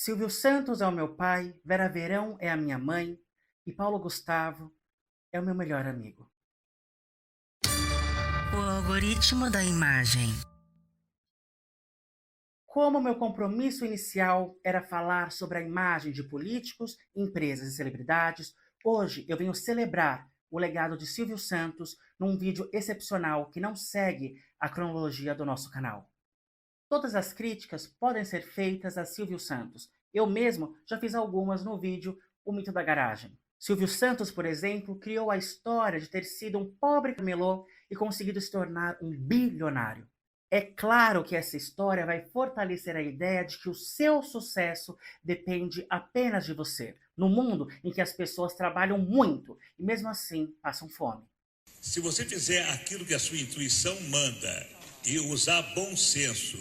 Silvio Santos é o meu pai, Vera Verão é a minha mãe e Paulo Gustavo é o meu melhor amigo. O algoritmo da imagem. Como meu compromisso inicial era falar sobre a imagem de políticos, empresas e celebridades, hoje eu venho celebrar o legado de Silvio Santos num vídeo excepcional que não segue a cronologia do nosso canal. Todas as críticas podem ser feitas a Silvio Santos. Eu mesmo já fiz algumas no vídeo O Mito da Garagem. Silvio Santos, por exemplo, criou a história de ter sido um pobre camelô e conseguido se tornar um bilionário. É claro que essa história vai fortalecer a ideia de que o seu sucesso depende apenas de você, no mundo em que as pessoas trabalham muito e mesmo assim passam fome. Se você fizer aquilo que a sua intuição manda e usar bom senso,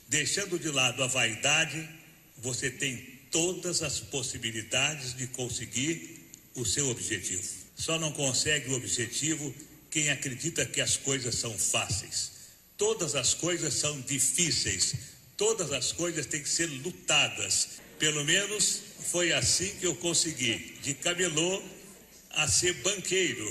deixando de lado a vaidade, você tem todas as possibilidades de conseguir o seu objetivo. Só não consegue o objetivo quem acredita que as coisas são fáceis. Todas as coisas são difíceis. Todas as coisas têm que ser lutadas. Pelo menos foi assim que eu consegui, de camelô a ser banqueiro.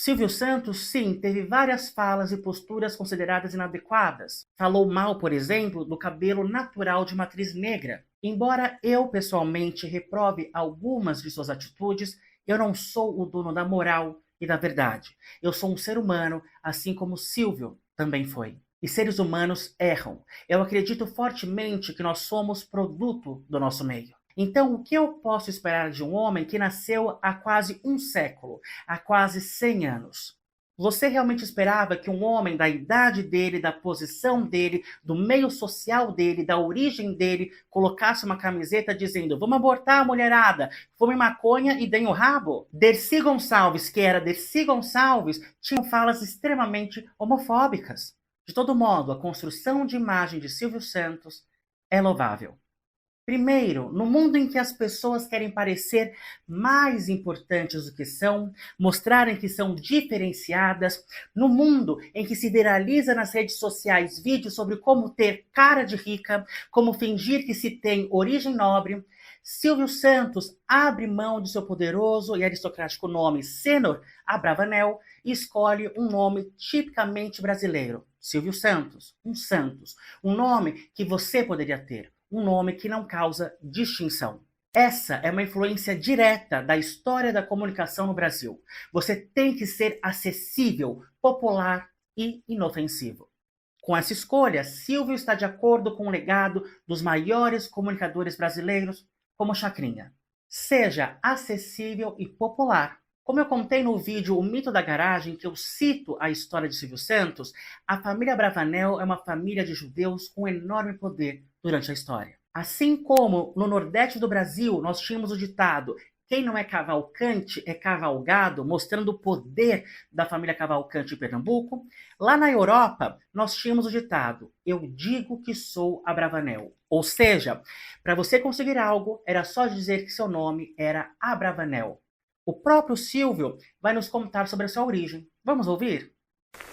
Silvio Santos, sim, teve várias falas e posturas consideradas inadequadas. Falou mal, por exemplo, do cabelo natural de uma atriz negra. Embora eu, pessoalmente, reprove algumas de suas atitudes, eu não sou o dono da moral e da verdade. Eu sou um ser humano, assim como Silvio também foi. E seres humanos erram. Eu acredito fortemente que nós somos produto do nosso meio. Então, o que eu posso esperar de um homem que nasceu há quase um século, há quase 100 anos? Você realmente esperava que um homem da idade dele, da posição dele, do meio social dele, da origem dele, colocasse uma camiseta dizendo: vamos abortar, mulherada, fume maconha e deem o rabo? Dercy Gonçalves, que era Dercy Gonçalves, tinha falas extremamente homofóbicas. De todo modo, a construção de imagem de Silvio Santos é louvável. Primeiro, no mundo em que as pessoas querem parecer mais importantes do que são, mostrarem que são diferenciadas, no mundo em que se viraliza nas redes sociais vídeos sobre como ter cara de rica, como fingir que se tem origem nobre, Silvio Santos abre mão de seu poderoso e aristocrático nome Senhor Abravanel e escolhe um nome tipicamente brasileiro, Silvio Santos, um nome que você poderia ter. Um nome que não causa distinção. Essa é uma influência direta da história da comunicação no Brasil. Você tem que ser acessível, popular e inofensivo. Com essa escolha, Silvio está de acordo com o legado dos maiores comunicadores brasileiros, como Chacrinha. Seja acessível e popular. Como eu contei no vídeo O Mito da Garagem, que eu cito a história de Silvio Santos, a família Abravanel é uma família de judeus com enorme poder durante a história. Assim como no Nordeste do Brasil nós tínhamos o ditado quem não é Cavalcante é cavalgado, mostrando o poder da família Cavalcante em Pernambuco, lá na Europa nós tínhamos o ditado eu digo que sou Abravanel. Ou seja, para você conseguir algo, era só dizer que seu nome era Abravanel. O próprio Silvio vai nos contar sobre a sua origem. Vamos ouvir?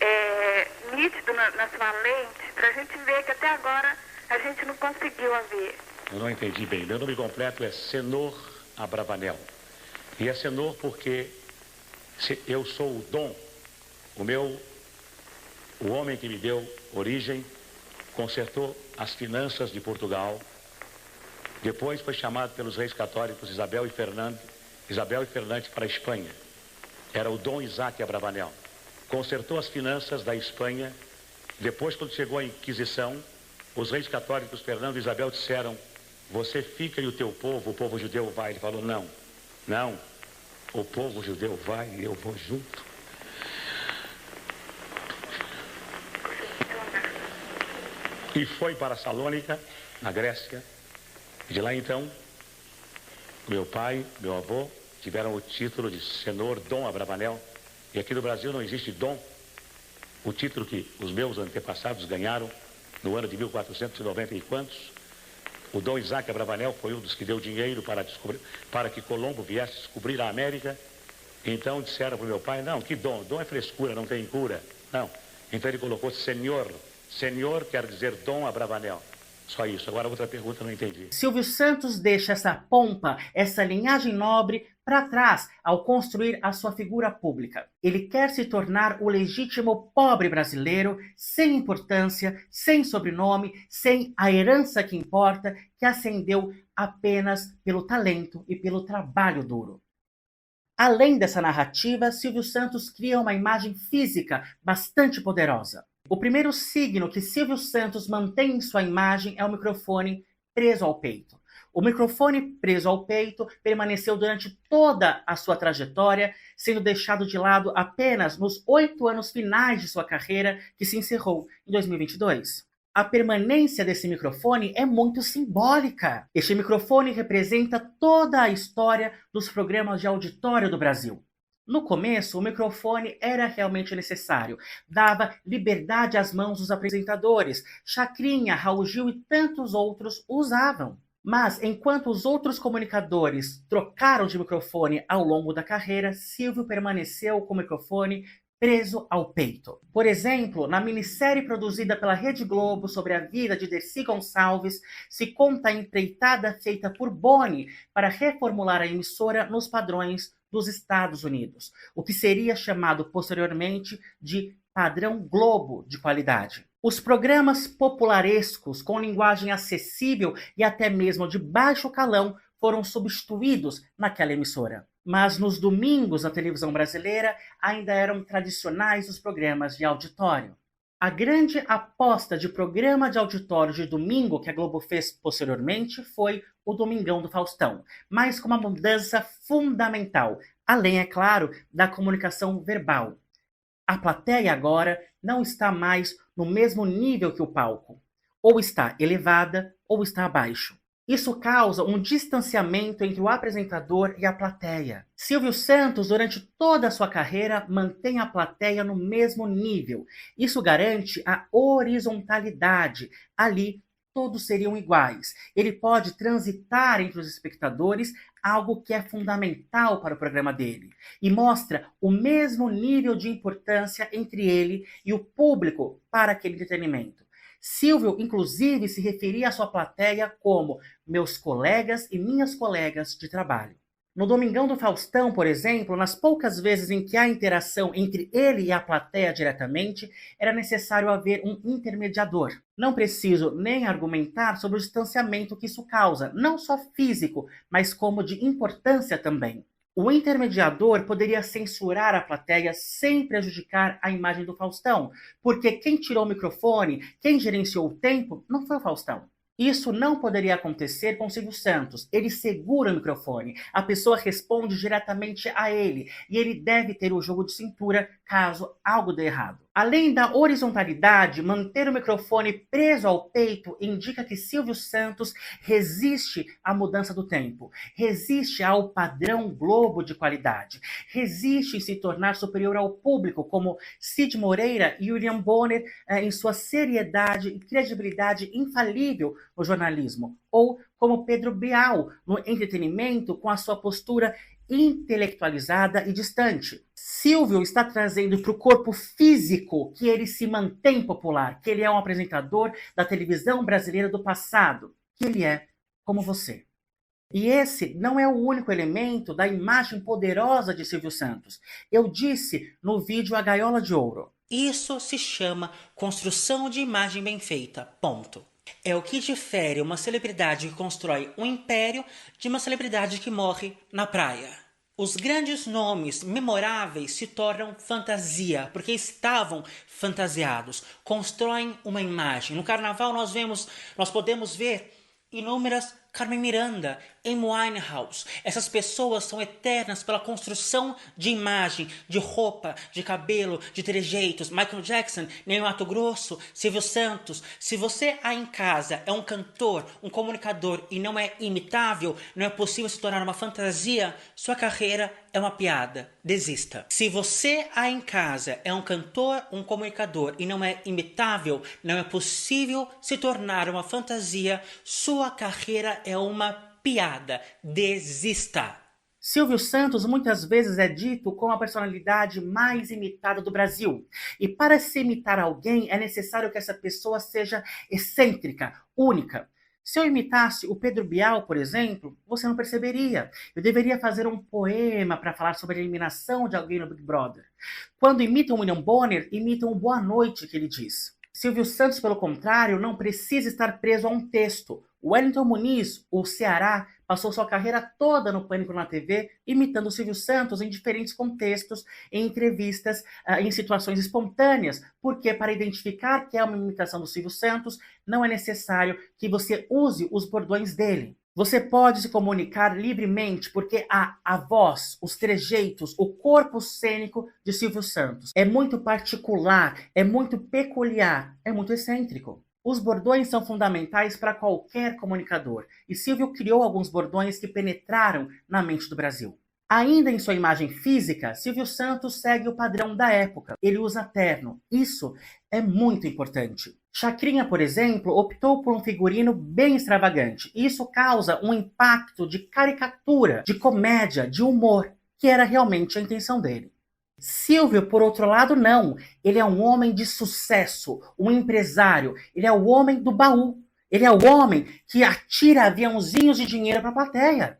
É nítido na sua lente, para a gente ver que até agora a gente não conseguiu a ver. Eu não entendi bem. Meu nome completo é Senhor Abravanel. E é Senhor porque eu sou o Dom, o homem que me deu origem, consertou as finanças de Portugal. Depois foi chamado pelos reis católicos Isabel e Fernando para a Espanha. Era o Dom Isaac Abravanel. Consertou as finanças da Espanha. Depois, quando chegou a Inquisição, os reis católicos Fernando e Isabel disseram: você fica e o teu povo, o povo judeu vai. Ele falou: não, o povo judeu vai e eu vou junto. E foi para Salônica, na Grécia. De lá então, meu pai, meu avô, tiveram o título de Senhor Dom Abravanel. E aqui no Brasil não existe dom. O título que os meus antepassados ganharam no ano de 1490 e quantos, o Dom Isaac Abravanel foi um dos que deu dinheiro para que Colombo viesse descobrir a América. Então disseram para o meu pai: não, que dom? Dom é frescura, não tem cura. Não. Então ele colocou Senhor. Senhor quer dizer Dom Abravanel. Só isso. Agora outra pergunta, não entendi. Silvio Santos deixa essa pompa, essa linhagem nobre para trás ao construir a sua figura pública. Ele quer se tornar o legítimo pobre brasileiro, sem importância, sem sobrenome, sem a herança que importa, que ascendeu apenas pelo talento e pelo trabalho duro. Além dessa narrativa, Silvio Santos cria uma imagem física bastante poderosa. O primeiro signo que Silvio Santos mantém em sua imagem é o microfone preso ao peito. O microfone preso ao peito permaneceu durante toda a sua trajetória, sendo deixado de lado apenas nos 8 anos finais de sua carreira, que se encerrou em 2022. A permanência desse microfone é muito simbólica. Este microfone representa toda a história dos programas de auditório do Brasil. No começo, o microfone era realmente necessário. Dava liberdade às mãos dos apresentadores. Chacrinha, Raul Gil e tantos outros usavam. Mas, enquanto os outros comunicadores trocaram de microfone ao longo da carreira, Silvio permaneceu com o microfone preso ao peito. Por exemplo, na minissérie produzida pela Rede Globo sobre a vida de Dercy Gonçalves, se conta a empreitada feita por Boni para reformular a emissora nos padrões dos Estados Unidos, o que seria chamado posteriormente de padrão Globo de qualidade. Os programas popularescos, com linguagem acessível e até mesmo de baixo calão, foram substituídos naquela emissora. Mas nos domingos na televisão brasileira ainda eram tradicionais os programas de auditório. A grande aposta de programa de auditório de domingo que a Globo fez posteriormente foi o Domingão do Faustão, mas com uma mudança fundamental, além, é claro, da comunicação verbal. A plateia agora não está mais no mesmo nível que o palco. Ou está elevada ou está abaixo. Isso causa um distanciamento entre o apresentador e a plateia. Silvio Santos, durante toda a sua carreira, mantém a plateia no mesmo nível. Isso garante a horizontalidade. Ali, todos seriam iguais. Ele pode transitar entre os espectadores, algo que é fundamental para o programa dele. E mostra o mesmo nível de importância entre ele e o público para aquele entretenimento. Silvio, inclusive, se referia à sua plateia como meus colegas e minhas colegas de trabalho. No Domingão do Faustão, por exemplo, nas poucas vezes em que há interação entre ele e a plateia diretamente, era necessário haver um intermediador. Não preciso nem argumentar sobre o distanciamento que isso causa, não só físico, mas como de importância também. O intermediador poderia censurar a plateia sem prejudicar a imagem do Faustão, porque quem tirou o microfone, quem gerenciou o tempo, não foi o Faustão. Isso não poderia acontecer com Silvio Santos. Ele segura o microfone, a pessoa responde diretamente a ele, e ele deve ter o jogo de cintura caso algo dê errado. Além da horizontalidade, manter o microfone preso ao peito indica que Silvio Santos resiste à mudança do tempo, resiste ao padrão Globo de qualidade, resiste em se tornar superior ao público, como Cid Moreira e William Bonner em sua seriedade e credibilidade infalível no jornalismo, ou como Pedro Bial no entretenimento com a sua postura intelectualizada e distante. Silvio está trazendo para o corpo físico que ele se mantém popular, que ele é um apresentador da televisão brasileira do passado, que ele é como você. E esse não é o único elemento da imagem poderosa de Silvio Santos. Eu disse no vídeo A Gaiola de Ouro. Isso se chama construção de imagem bem feita, ponto. É o que difere uma celebridade que constrói um império de uma celebridade que morre na praia. Os grandes nomes memoráveis se tornam fantasia, porque estavam fantasiados, constroem uma imagem. No carnaval nós podemos ver inúmeras Carmen Miranda, Amy Winehouse. Essas pessoas são eternas pela construção de imagem, de roupa, de cabelo, de trejeitos. Michael Jackson, Ney Matogrosso, Silvio Santos. Se você aí em casa é um cantor, um comunicador e não é imitável, não é possível se tornar uma fantasia, sua carreira é uma piada. Desista. Se você aí em casa é um cantor, um comunicador e não é imitável, não é possível se tornar uma fantasia, sua carreira é uma piada. Desista. Silvio Santos muitas vezes é dito como a personalidade mais imitada do Brasil. E para se imitar alguém, é necessário que essa pessoa seja excêntrica, única. Se eu imitasse o Pedro Bial, por exemplo, você não perceberia. Eu deveria fazer um poema para falar sobre a eliminação de alguém no Big Brother. Quando imitam William Bonner, imitam o Boa Noite que ele diz. Silvio Santos, pelo contrário, não precisa estar preso a um texto. O Wellington Muniz, o Ceará, passou sua carreira toda no Pânico na TV, imitando o Silvio Santos em diferentes contextos, em entrevistas, em situações espontâneas, porque para identificar que é uma imitação do Silvio Santos, não é necessário que você use os bordões dele. Você pode se comunicar livremente porque a voz, os trejeitos, o corpo cênico de Silvio Santos é muito particular, é muito peculiar, é muito excêntrico. Os bordões são fundamentais para qualquer comunicador, e Silvio criou alguns bordões que penetraram na mente do Brasil. Ainda em sua imagem física, Silvio Santos segue o padrão da época. Ele usa terno. Isso é muito importante. Chacrinha, por exemplo, optou por um figurino bem extravagante. Isso causa um impacto de caricatura, de comédia, de humor, que era realmente a intenção dele. Silvio, por outro lado, não. Ele é um homem de sucesso, um empresário. Ele é o homem do baú. Ele é o homem que atira aviãozinhos de dinheiro para a plateia.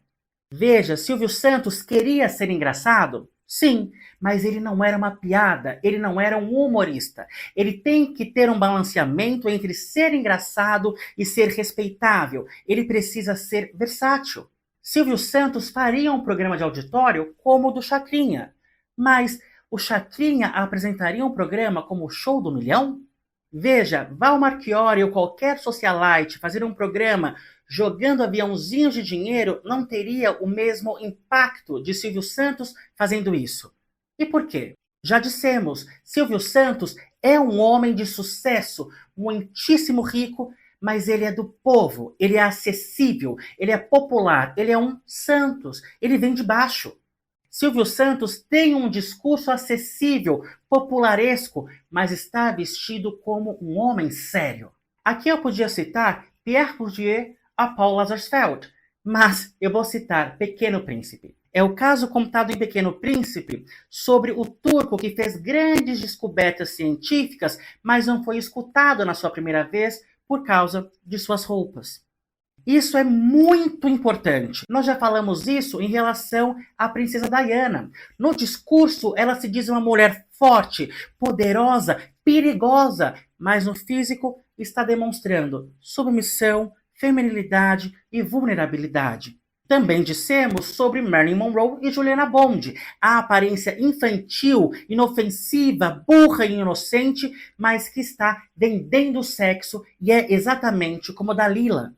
Veja, Silvio Santos queria ser engraçado? Sim, mas ele não era uma piada, ele não era um humorista. Ele tem que ter um balanceamento entre ser engraçado e ser respeitável. Ele precisa ser versátil. Silvio Santos faria um programa de auditório como o do Chacrinha, mas o Chacrinha apresentaria um programa como o Show do Milhão? Veja, Val Marchiori ou qualquer socialite fazer um programa jogando aviãozinhos de dinheiro não teria o mesmo impacto de Silvio Santos fazendo isso. E por quê? Já dissemos, Silvio Santos é um homem de sucesso, muitíssimo rico, mas ele é do povo, ele é acessível, ele é popular, ele é um Santos, ele vem de baixo. Silvio Santos tem um discurso acessível, popularesco, mas está vestido como um homem sério. Aqui eu podia citar Pierre Bourdieu a Paul Lazarsfeld, mas eu vou citar Pequeno Príncipe. É o caso contado em Pequeno Príncipe sobre o turco que fez grandes descobertas científicas, mas não foi escutado na sua primeira vez por causa de suas roupas. Isso é muito importante. Nós já falamos isso em relação à princesa Diana. No discurso, ela se diz uma mulher forte, poderosa, perigosa, mas no físico está demonstrando submissão, feminilidade e vulnerabilidade. Também dissemos sobre Marilyn Monroe e Juliana Bond, a aparência infantil, inofensiva, burra e inocente, mas que está vendendo sexo e é exatamente como Dalila.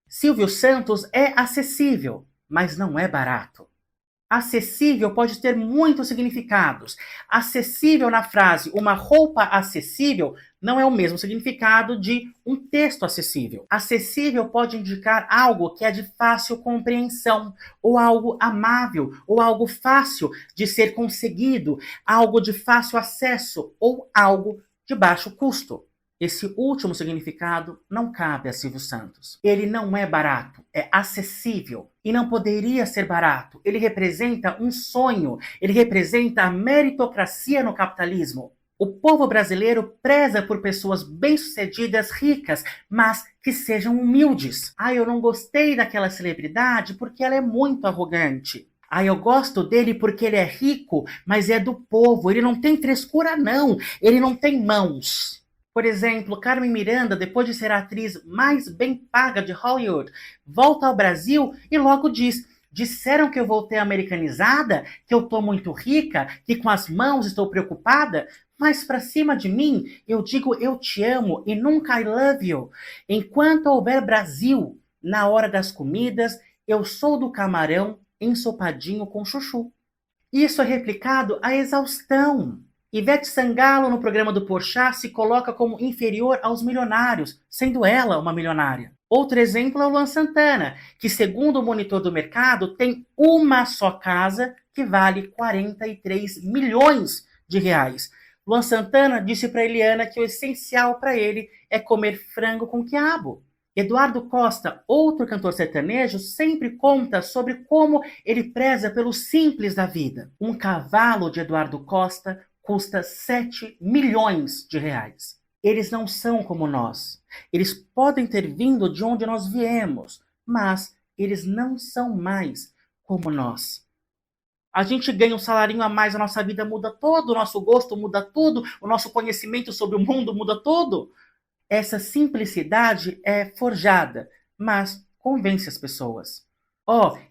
Silvio Santos é acessível, mas não é barato. Acessível pode ter muitos significados. Acessível na frase uma roupa acessível não é o mesmo significado de um texto acessível. Acessível pode indicar algo que é de fácil compreensão, ou algo amável, ou algo fácil de ser conseguido, algo de fácil acesso, ou algo de baixo custo. Esse último significado não cabe a Silvio Santos. Ele não é barato, é acessível. E não poderia ser barato. Ele representa um sonho, ele representa a meritocracia no capitalismo. O povo brasileiro preza por pessoas bem-sucedidas, ricas, mas que sejam humildes. Eu não gostei daquela celebridade porque ela é muito arrogante. Eu gosto dele porque ele é rico, mas é do povo. Ele não tem frescura, não. Ele não tem mãos. Por exemplo, Carmen Miranda, depois de ser a atriz mais bem paga de Hollywood, volta ao Brasil e logo diz: disseram que eu voltei americanizada, que eu tô muito rica, que com as mãos estou preocupada, mas pra cima de mim eu digo eu te amo e nunca I love you. Enquanto houver Brasil, na hora das comidas, eu sou do camarão ensopadinho com chuchu. Isso é replicado à exaustão. Ivete Sangalo, no programa do Porchat, se coloca como inferior aos milionários, sendo ela uma milionária. Outro exemplo é o Luan Santana, que, segundo o monitor do mercado, tem uma só casa que vale 43 milhões de reais. Luan Santana disse para Eliana que o essencial para ele é comer frango com quiabo. Eduardo Costa, outro cantor sertanejo, sempre conta sobre como ele preza pelo simples da vida. Um cavalo de Eduardo Costa custa 7 milhões de reais. Eles não são como nós. Eles podem ter vindo de onde nós viemos, mas eles não são mais como nós. A gente ganha um salarinho a mais, a nossa vida muda todo, o nosso gosto muda tudo, o nosso conhecimento sobre o mundo muda tudo. Essa simplicidade é forjada, mas convence as pessoas.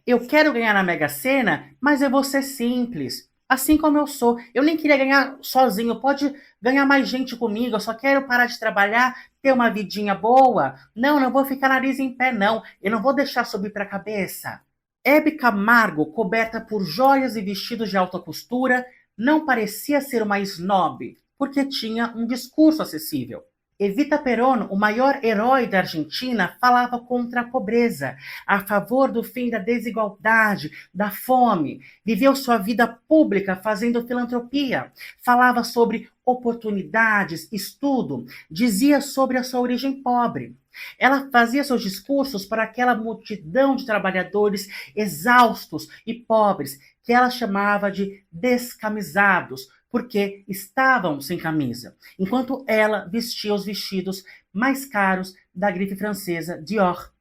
Eu quero ganhar na Mega Sena, mas eu vou ser simples. Assim como eu sou. Eu nem queria ganhar sozinho, pode ganhar mais gente comigo, eu só quero parar de trabalhar, ter uma vidinha boa. Não vou ficar nariz em pé, não. Eu não vou deixar subir para a cabeça. Hebe Camargo, coberta por joias e vestidos de alta costura, não parecia ser uma snob, porque tinha um discurso acessível. Evita Perón, o maior herói da Argentina, falava contra a pobreza, a favor do fim da desigualdade, da fome. Viveu sua vida pública fazendo filantropia. Falava sobre oportunidades, estudo. Dizia sobre a sua origem pobre. Ela fazia seus discursos para aquela multidão de trabalhadores exaustos e pobres, que ela chamava de descamisados, porque estavam sem camisa, enquanto ela vestia os vestidos mais caros da grife francesa Dior.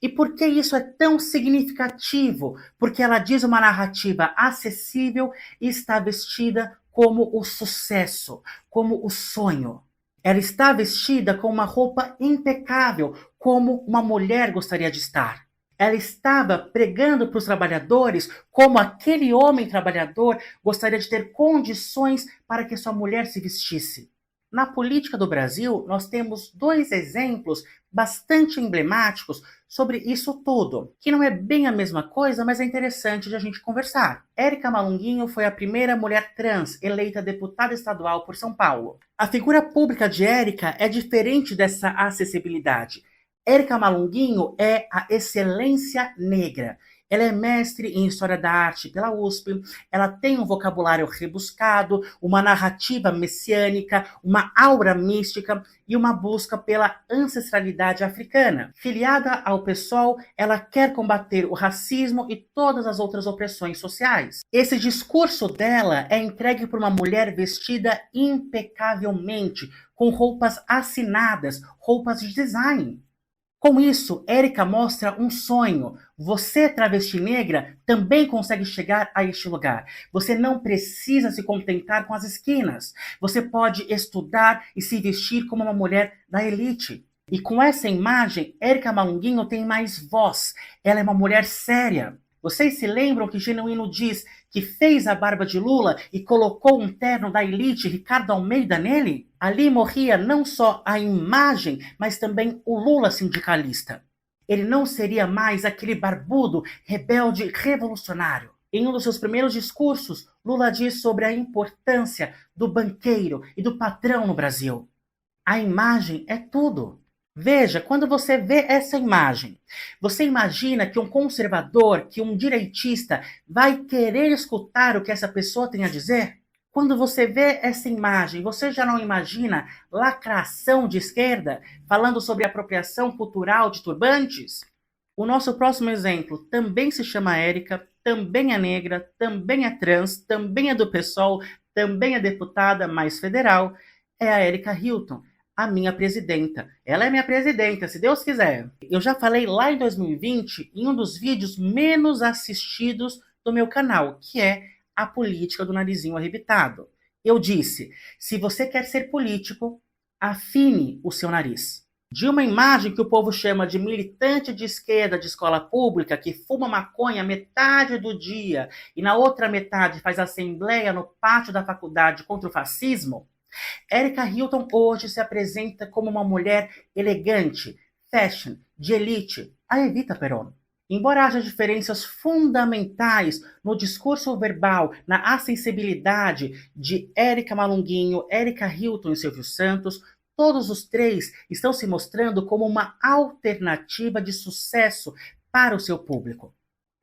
E por que isso é tão significativo? Porque ela diz uma narrativa acessível e está vestida como o sucesso, como o sonho. Ela está vestida com uma roupa impecável, como uma mulher gostaria de estar. Ela estava pregando para os trabalhadores como aquele homem trabalhador gostaria de ter condições para que sua mulher se vestisse. Na política do Brasil, nós temos 2 exemplos bastante emblemáticos sobre isso tudo, que não é bem a mesma coisa, mas é interessante de a gente conversar. Érica Malunguinho foi a primeira mulher trans eleita deputada estadual por São Paulo. A figura pública de Érica é diferente dessa acessibilidade. Érica Malunguinho é a excelência negra. Ela é mestre em História da Arte pela USP, ela tem um vocabulário rebuscado, uma narrativa messiânica, uma aura mística e uma busca pela ancestralidade africana. Filiada ao PSOL, ela quer combater o racismo e todas as outras opressões sociais. Esse discurso dela é entregue por uma mulher vestida impecavelmente, com roupas assinadas, roupas de design. Com isso, Érica mostra um sonho. Você, travesti negra, também consegue chegar a este lugar. Você não precisa se contentar com as esquinas. Você pode estudar e se vestir como uma mulher da elite. E com essa imagem, Érica Malunguinho tem mais voz. Ela é uma mulher séria. Vocês se lembram que Genuíno diz que fez a barba de Lula e colocou um terno da elite Ricardo Almeida nele? Ali morria não só a imagem, mas também o Lula sindicalista. Ele não seria mais aquele barbudo, rebelde, revolucionário. Em um dos seus primeiros discursos, Lula diz sobre a importância do banqueiro e do patrão no Brasil. A imagem é tudo. Veja, quando você vê essa imagem, você imagina que um conservador, que um direitista vai querer escutar o que essa pessoa tem a dizer? Quando você vê essa imagem, você já não imagina lacração de esquerda falando sobre apropriação cultural de turbantes? O nosso próximo exemplo também se chama Érica, também é negra, também é trans, também é do PSOL, também é deputada, mais federal, é a Erika Hilton. A minha presidenta. Ela é minha presidenta, se Deus quiser. Eu já falei lá em 2020, em um dos vídeos menos assistidos do meu canal, que é a política do narizinho arrebitado. Eu disse, se você quer ser político, afine o seu nariz. De uma imagem que o povo chama de militante de esquerda de escola pública, que fuma maconha metade do dia e na outra metade faz assembleia no pátio da faculdade contra o fascismo, Erika Hilton hoje se apresenta como uma mulher elegante, fashion, de elite, a Evita Perón. Embora haja diferenças fundamentais no discurso verbal, na acessibilidade de Érica Malunguinho, Erika Hilton e Silvio Santos, todos os 3 estão se mostrando como uma alternativa de sucesso para o seu público.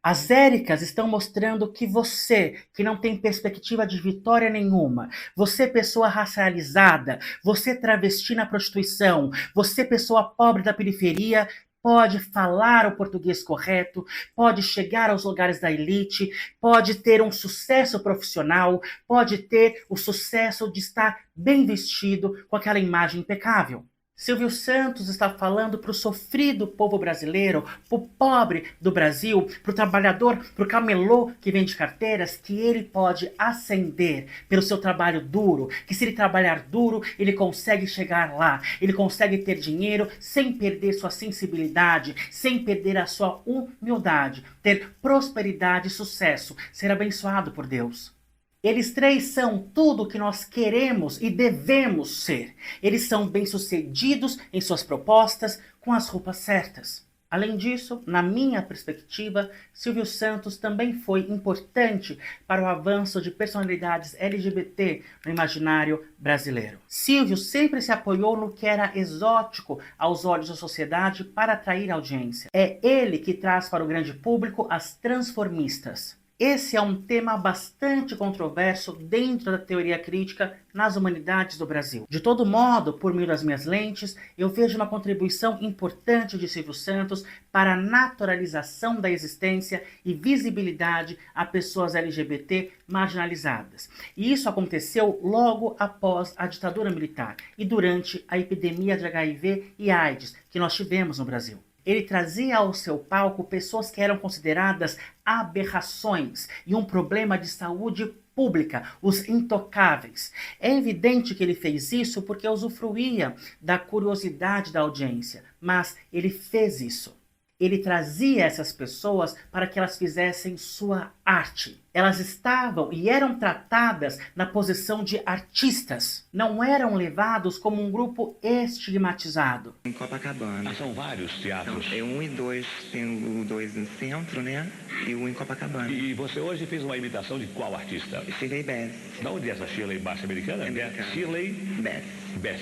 As Éricas estão mostrando que você, que não tem perspectiva de vitória nenhuma, você pessoa racializada, você travesti na prostituição, você pessoa pobre da periferia, pode falar o português correto, pode chegar aos lugares da elite, pode ter um sucesso profissional, pode ter o sucesso de estar bem vestido com aquela imagem impecável. Silvio Santos está falando para o sofrido povo brasileiro, para o pobre do Brasil, para o trabalhador, para o camelô que vende carteiras, que ele pode ascender pelo seu trabalho duro, que se ele trabalhar duro, ele consegue chegar lá, ele consegue ter dinheiro sem perder sua sensibilidade, sem perder a sua humildade, ter prosperidade e sucesso, ser abençoado por Deus. Eles três são tudo o que nós queremos e devemos ser. Eles são bem-sucedidos em suas propostas, com as roupas certas. Além disso, na minha perspectiva, Silvio Santos também foi importante para o avanço de personalidades LGBT no imaginário brasileiro. Silvio sempre se apoiou no que era exótico aos olhos da sociedade para atrair audiência. É ele que traz para o grande público as transformistas. Esse é um tema bastante controverso dentro da teoria crítica nas humanidades do Brasil. De todo modo, por meio das minhas lentes, eu vejo uma contribuição importante de Silvio Santos para a naturalização da existência e visibilidade a pessoas LGBT marginalizadas. E isso aconteceu logo após a ditadura militar e durante a epidemia de HIV e AIDS que nós tivemos no Brasil. Ele trazia ao seu palco pessoas que eram consideradas aberrações e um problema de saúde pública, os intocáveis. É evidente que ele fez isso porque usufruía da curiosidade da audiência, mas ele fez isso. Ele trazia essas pessoas para que elas fizessem sua arte. Elas estavam e eram tratadas na posição de artistas. Não eram levados como um grupo estigmatizado. Em Copacabana. São vários teatros. É 1 e 2, tem o 2 no centro, né? E o em Copacabana. E você hoje fez uma imitação de qual artista? Shirley Bass. Da onde é essa Shirley Bass americana? Americana. Shirley Bass. Bass.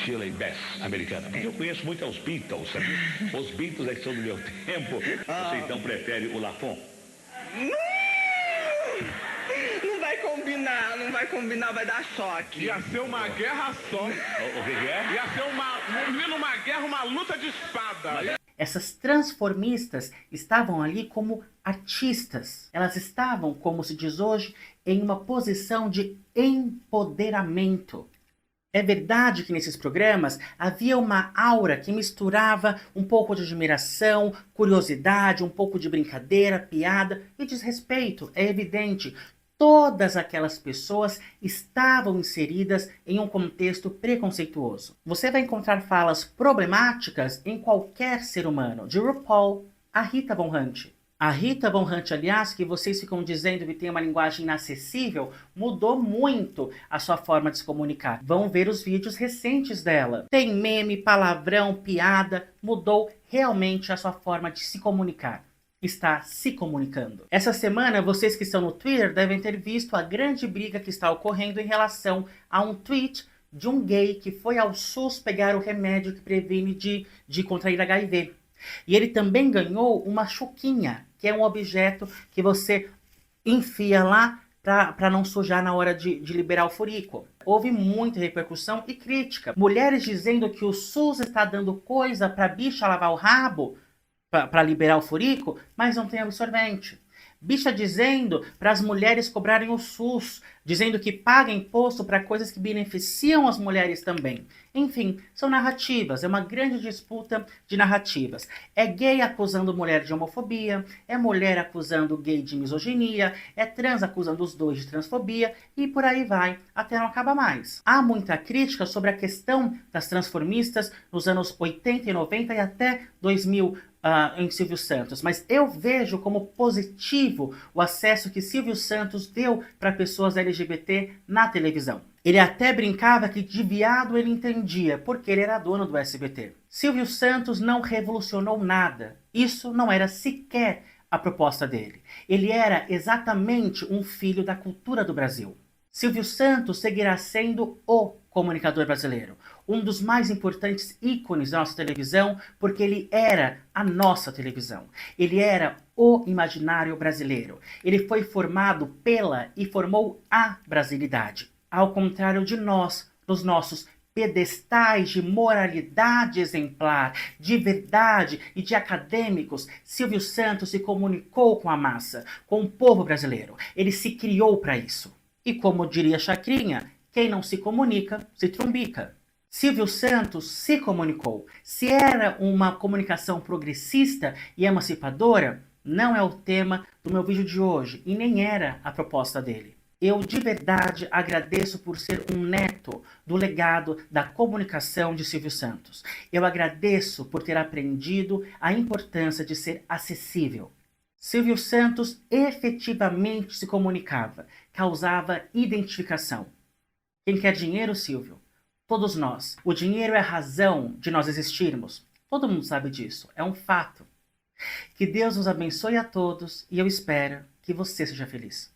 Shirley Bass americana. Porque eu conheço muito os Beatles, sabia? Os Beatles é que são do meu tempo. Você então prefere o Lafon? Não vai combinar, vai dar choque. Ia ser uma guerra só. O que é? Ia ser uma guerra, uma luta de espada. Essas transformistas estavam ali como artistas. Elas estavam, como se diz hoje, em uma posição de empoderamento. É verdade que nesses programas havia uma aura que misturava um pouco de admiração, curiosidade, um pouco de brincadeira, piada e desrespeito. É evidente. Todas aquelas pessoas estavam inseridas em um contexto preconceituoso. Você vai encontrar falas problemáticas em qualquer ser humano, de RuPaul a Rita Von Hunt. A Rita Von Hunt, aliás, que vocês ficam dizendo que tem uma linguagem inacessível, mudou muito a sua forma de se comunicar. Vão ver os vídeos recentes dela. Tem meme, palavrão, piada, mudou realmente a sua forma de se comunicar. Está se comunicando. Essa semana, vocês que estão no Twitter devem ter visto a grande briga que está ocorrendo em relação a um tweet de um gay que foi ao SUS pegar o remédio que previne de contrair HIV. E ele também ganhou uma chuquinha, que é um objeto que você enfia lá para não sujar na hora de liberar o furico. Houve muita repercussão e crítica. Mulheres dizendo que o SUS está dando coisa para bicha lavar o rabo, para liberar o furico, mas não tem absorvente. Bicha dizendo para as mulheres cobrarem o SUS, dizendo que paga imposto para coisas que beneficiam as mulheres também. Enfim, são narrativas, é uma grande disputa de narrativas. É gay acusando mulher de homofobia, é mulher acusando gay de misoginia, é trans acusando os dois de transfobia e por aí vai, até não acaba mais. Há muita crítica sobre a questão das transformistas nos anos 80 e 90 e até 2000 em Silvio Santos, mas eu vejo como positivo o acesso que Silvio Santos deu para pessoas LGBT na televisão. Ele até brincava que de viado ele entendia, porque ele era dono do SBT. Silvio Santos não revolucionou nada. Isso não era sequer a proposta dele. Ele era exatamente um filho da cultura do Brasil. Silvio Santos seguirá sendo o comunicador brasileiro, um dos mais importantes ícones da nossa televisão, porque ele era a nossa televisão. Ele era o imaginário brasileiro. Ele foi formado pela e formou a brasilidade. Ao contrário de nós, nos nossos pedestais de moralidade exemplar, de verdade e de acadêmicos, Silvio Santos se comunicou com a massa, com o povo brasileiro. Ele se criou para isso. E como diria Chacrinha, quem não se comunica, se trumbica. Silvio Santos se comunicou. Se era uma comunicação progressista e emancipadora, não é o tema do meu vídeo de hoje e nem era a proposta dele. Eu de verdade agradeço por ser um neto do legado da comunicação de Silvio Santos. Eu agradeço por ter aprendido a importância de ser acessível. Silvio Santos efetivamente se comunicava, causava identificação. Quem quer dinheiro, Silvio? Todos nós. O dinheiro é a razão de nós existirmos. Todo mundo sabe disso, é um fato. Que Deus nos abençoe a todos e eu espero que você seja feliz.